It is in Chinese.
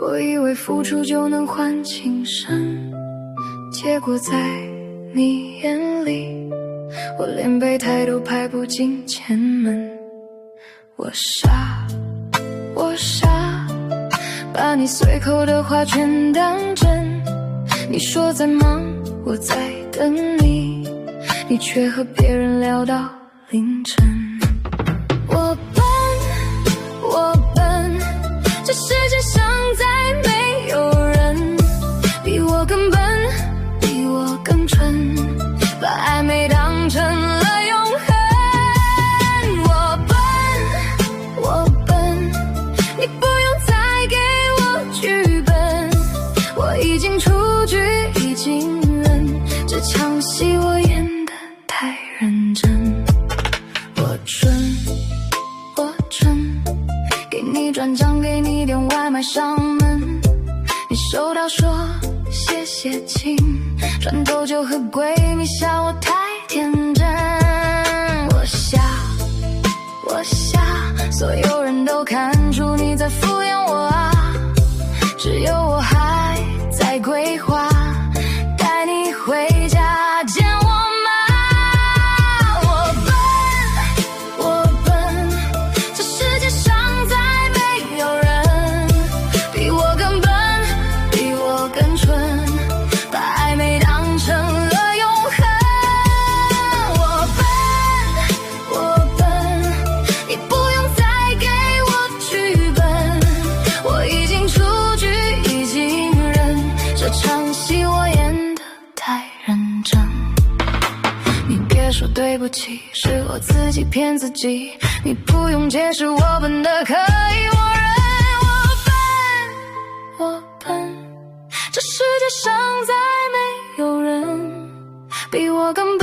我以为付出就能换情深，结果在你眼里，我连备胎都排不进前门。我傻，把你随口的话全当真。你说在忙，我在等你，你却和别人聊到凌晨。我笨，这世界上再没有人比我更笨，比我更蠢，把暧昧当成了永恒。我笨，你不用再给我剧本，我已经出局，已经认，这场戏我演得太认真。我蠢，给你转账，给你点外卖上门，你收到说谢谢亲，转头就和闺蜜笑我太天真。我瞎，所有人都看出你在敷衍我啊，只有我还在规划带你回家见我妈。我笨，这世界上再没有人比我更笨，比我更蠢，把暧昧当成了永恒。我笨，你不用再给我剧本，我已经出局，已经认，这场戏我演得太认真。你别说对不起，是我自己骗自己，你不用解释，我笨的可以，我认。我笨，这世界上再没有人比我更